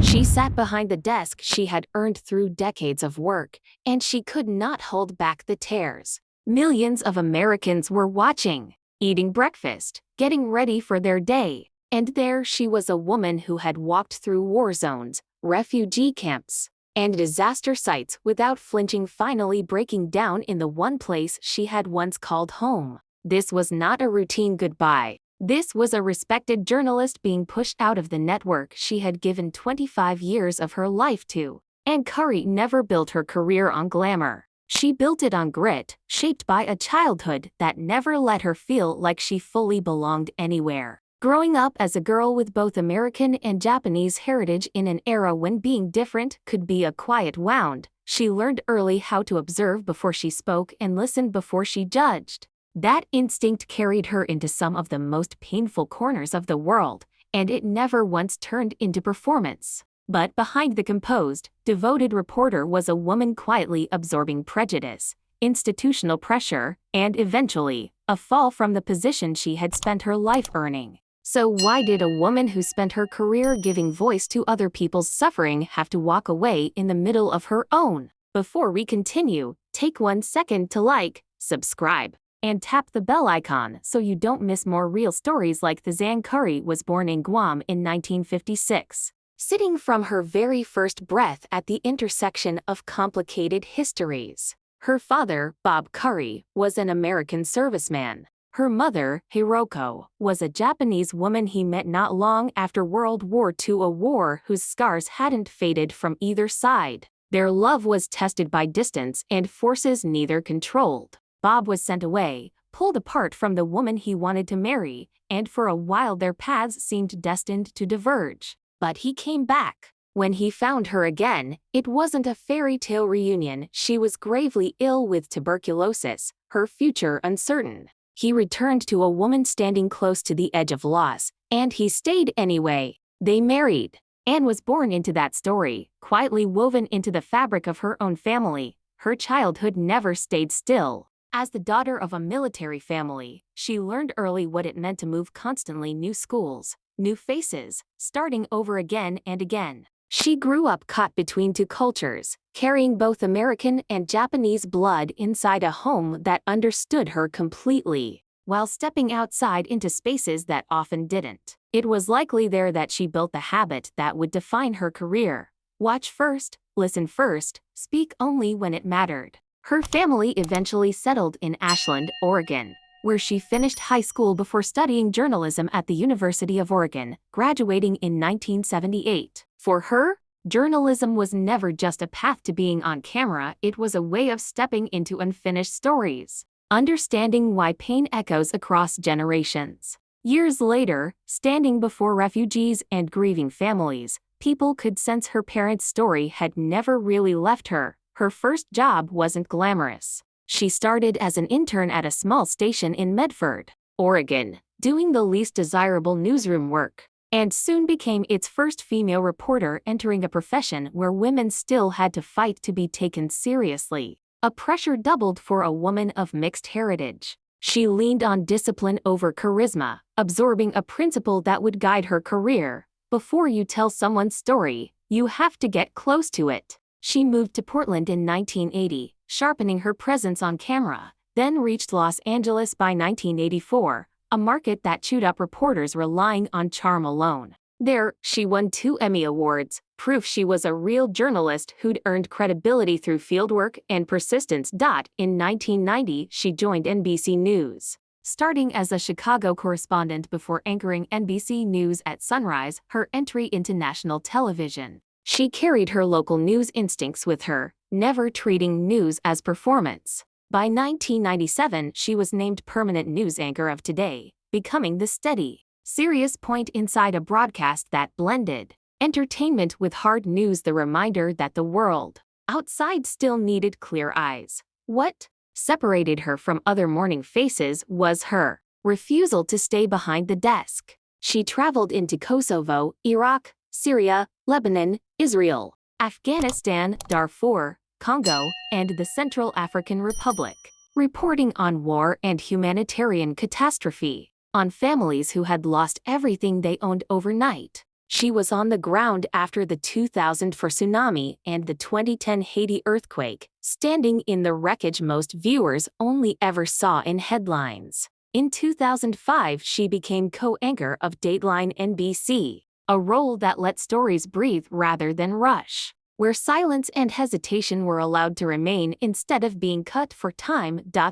She sat behind the desk she had earned through decades of work, and she could not hold back the tears. Millions of Americans were watching, eating breakfast, getting ready for their day. And there she was, a woman who had walked through war zones, refugee camps, and disaster sites without flinching, finally breaking down in the one place she had once called home. This was not a routine goodbye. This was a respected journalist being pushed out of the network she had given 25 years of her life to. And Curry never built her career on glamour. She built it on grit, shaped by a childhood that never let her feel like she fully belonged anywhere. Growing up as a girl with both American and Japanese heritage in an era when being different could be a quiet wound, she learned early how to observe before she spoke and listen before she judged. That instinct carried her into some of the most painful corners of the world, and it never once turned into performance. But behind the composed, devoted reporter was a woman quietly absorbing prejudice, institutional pressure, and eventually, a fall from the position she had spent her life earning. So why did a woman who spent her career giving voice to other people's suffering have to walk away in the middle of her own? Before we continue, take 1 second to like, subscribe, and tap the bell icon so you don't miss more real stories like the Zhang. Curry was born in Guam in 1956. Sitting from her very first breath at the intersection of complicated histories. Her father, Bob Curry, was an American serviceman. Her mother, Hiroko, was a Japanese woman he met not long after World War II, a war whose scars hadn't faded from either side. Their love was tested by distance and forces neither controlled. Bob was sent away, pulled apart from the woman he wanted to marry, and for a while their paths seemed destined to diverge. But he came back. When he found her again, it wasn't a fairy tale reunion. She was gravely ill with tuberculosis, her future uncertain. He returned to a woman standing close to the edge of loss, and he stayed anyway. They married. Anne was born into that story, quietly woven into the fabric of her own family. Her childhood never stayed still. As the daughter of a military family, she learned early what it meant to move constantly, new schools, new faces, starting over again and again. She grew up caught between two cultures, carrying both American and Japanese blood inside a home that understood her completely, while stepping outside into spaces that often didn't. It was likely there that she built the habit that would define her career. Watch first, listen first, speak only when it mattered. Her family eventually settled in Ashland, Oregon, where she finished high school before studying journalism at the University of Oregon, graduating in 1978. For her, journalism was never just a path to being on camera, it was a way of stepping into unfinished stories, understanding why pain echoes across generations. Years later, standing before refugees and grieving families, people could sense her parents' story had never really left her. Her first job wasn't glamorous. She started as an intern at a small station in Medford, Oregon, doing the least desirable newsroom work, and soon became its first female reporter, entering a profession where women still had to fight to be taken seriously. A pressure doubled for a woman of mixed heritage. She leaned on discipline over charisma, absorbing a principle that would guide her career. Before you tell someone's story, you have to get close to it. She moved to Portland in 1980, sharpening her presence on camera, then reached Los Angeles by 1984, a market that chewed up reporters relying on charm alone. There, she won 2 Emmy Awards, proof she was a real journalist who'd earned credibility through fieldwork and persistence. In 1990, she joined NBC News. Starting as a Chicago correspondent before anchoring NBC News at sunrise, her entry into national television. She carried her local news instincts with her, never treating news as performance. By 1997, she was named permanent news anchor of Today, becoming the steady, serious point inside a broadcast that blended entertainment with hard news, the reminder that the world outside still needed clear eyes. What separated her from other morning faces was her refusal to stay behind the desk. She traveled into Kosovo, Iraq, Syria, Lebanon, Israel, Afghanistan, Darfur, Congo, and the Central African Republic, reporting on war and humanitarian catastrophe, on families who had lost everything they owned overnight, She was on the ground after the 2004 tsunami and the 2010 Haiti earthquake, standing in the wreckage most viewers only ever saw in headlines. In 2005, she became co-anchor of Dateline NBC, a role that let stories breathe rather than rush, where silence and hesitation were allowed to remain instead of being cut for time. By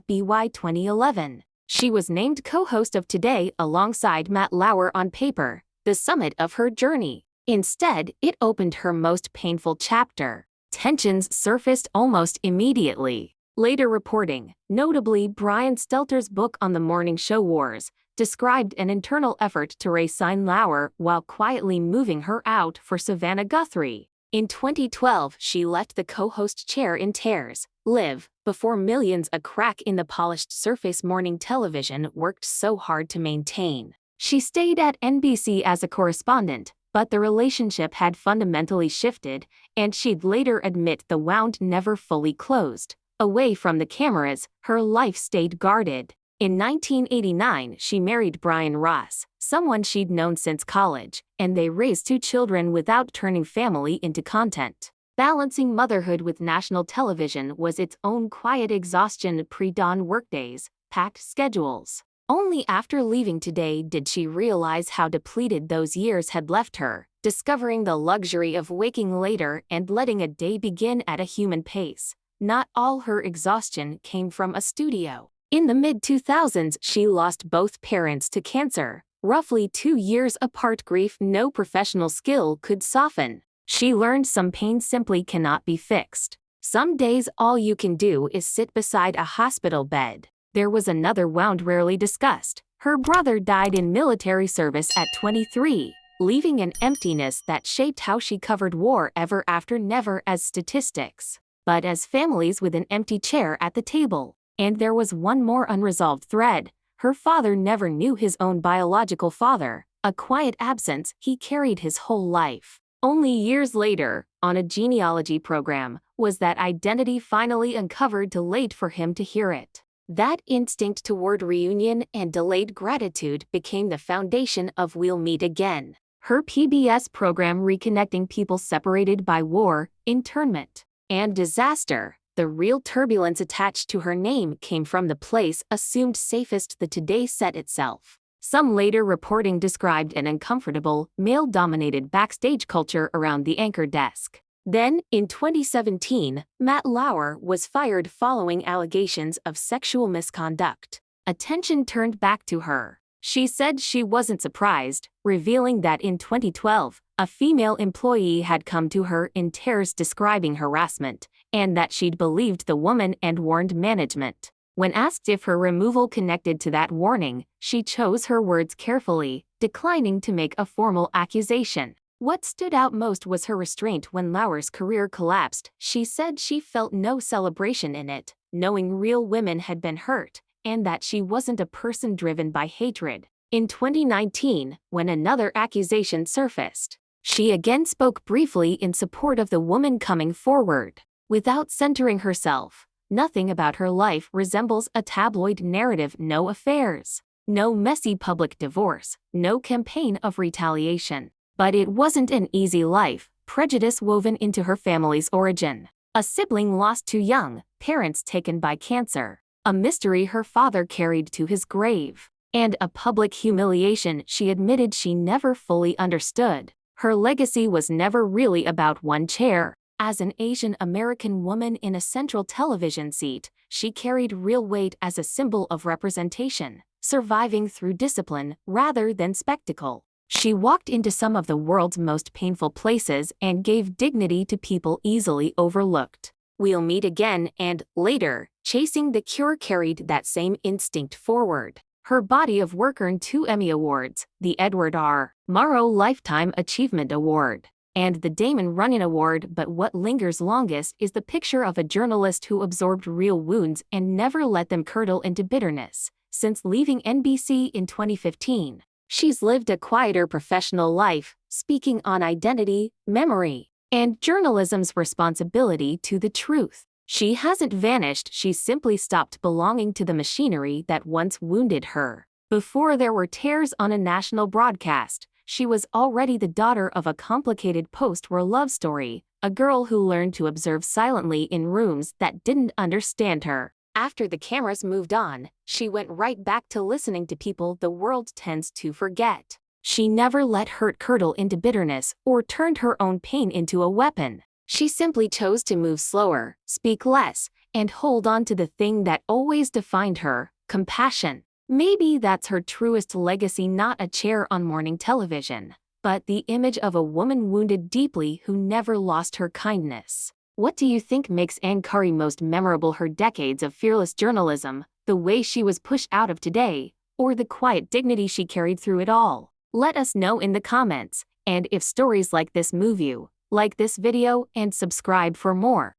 2011, she was named co-host of Today alongside Matt Lauer on Paper, the summit of her journey. Instead, it opened her most painful chapter. Tensions surfaced almost immediately. Later reporting, notably Brian Stelter's book on the morning show wars, described an internal effort to reassign Lauer while quietly moving her out for Savannah Guthrie. In 2012, she left the co-host chair in tears. Live, before millions, a crack in the polished surface morning television worked so hard to maintain. She stayed at NBC as a correspondent, but the relationship had fundamentally shifted, and she'd later admit the wound never fully closed. Away from the cameras, her life stayed guarded. In 1989, she married Brian Ross, someone she'd known since college, and they raised 2 children without turning family into content. Balancing motherhood with national television was its own quiet exhaustion. Pre-dawn workdays, packed schedules. Only after leaving Today did she realize how depleted those years had left her, discovering the luxury of waking later and letting a day begin at a human pace. Not all her exhaustion came from a studio. In the mid-2000s, she lost both parents to cancer, roughly 2 years apart. Grief no professional skill could soften. She learned some pain simply cannot be fixed. Some days all you can do is sit beside a hospital bed. There was another wound rarely discussed. Her brother died in military service at 23, leaving an emptiness that shaped how she covered war ever after, never as statistics, but as families with an empty chair at the table. And there was one more unresolved thread. Her father never knew his own biological father, a quiet absence he carried his whole life. Only years later, on a genealogy program, was that identity finally uncovered, too late for him to hear it. That instinct toward reunion and delayed gratitude became the foundation of We'll Meet Again, her PBS program reconnecting people separated by war, internment, and disaster. The real turbulence attached to her name came from the place assumed safest, the Today set itself. Some later reporting described an uncomfortable, male-dominated backstage culture around the anchor desk. Then, in 2017, Matt Lauer was fired following allegations of sexual misconduct. Attention turned back to her. She said she wasn't surprised, revealing that in 2012, a female employee had come to her in tears describing harassment, and that she'd believed the woman and warned management. When asked if her removal connected to that warning, she chose her words carefully, declining to make a formal accusation. What stood out most was her restraint when Lauer's career collapsed. She said she felt no celebration in it, knowing real women had been hurt, and that she wasn't a person driven by hatred. In 2019, when another accusation surfaced, she again spoke briefly in support of the woman coming forward. Without centering herself, nothing about her life resembles a tabloid narrative. No affairs, no messy public divorce, no campaign of retaliation. But it wasn't an easy life. Prejudice woven into her family's origin. A sibling lost too young, parents taken by cancer, a mystery her father carried to his grave, and a public humiliation she admitted she never fully understood. Her legacy was never really about one chair. As an Asian American woman in a central television seat, she carried real weight as a symbol of representation, surviving through discipline rather than spectacle. She walked into some of the world's most painful places and gave dignity to people easily overlooked. We'll Meet Again and, later, Chasing the Cure carried that same instinct forward. Her body of work earned 2 Emmy Awards, the Edward R. Murrow Lifetime Achievement Award, and the Damon Runyon Award. But what lingers longest is the picture of a journalist who absorbed real wounds and never let them curdle into bitterness. Since leaving NBC in 2015, she's lived a quieter professional life, speaking on identity, memory, and journalism's responsibility to the truth. She hasn't vanished, she's simply stopped belonging to the machinery that once wounded her. Before there were tears on a national broadcast, She was already the daughter of a complicated post-war love story, a girl who learned to observe silently in rooms that didn't understand her. After the cameras moved on, she went right back to listening to people the world tends to forget. She never let hurt curdle into bitterness or turned her own pain into a weapon. She simply chose to move slower, speak less, and hold on to the thing that always defined her: compassion. Maybe that's her truest legacy, not a chair on morning television, but the image of a woman wounded deeply who never lost her kindness. What do you think makes Anne Curry most memorable? Her decades of fearless journalism, the way she was pushed out of Today, or the quiet dignity she carried through it all? Let us know in the comments, and if stories like this move you, like this video and subscribe for more.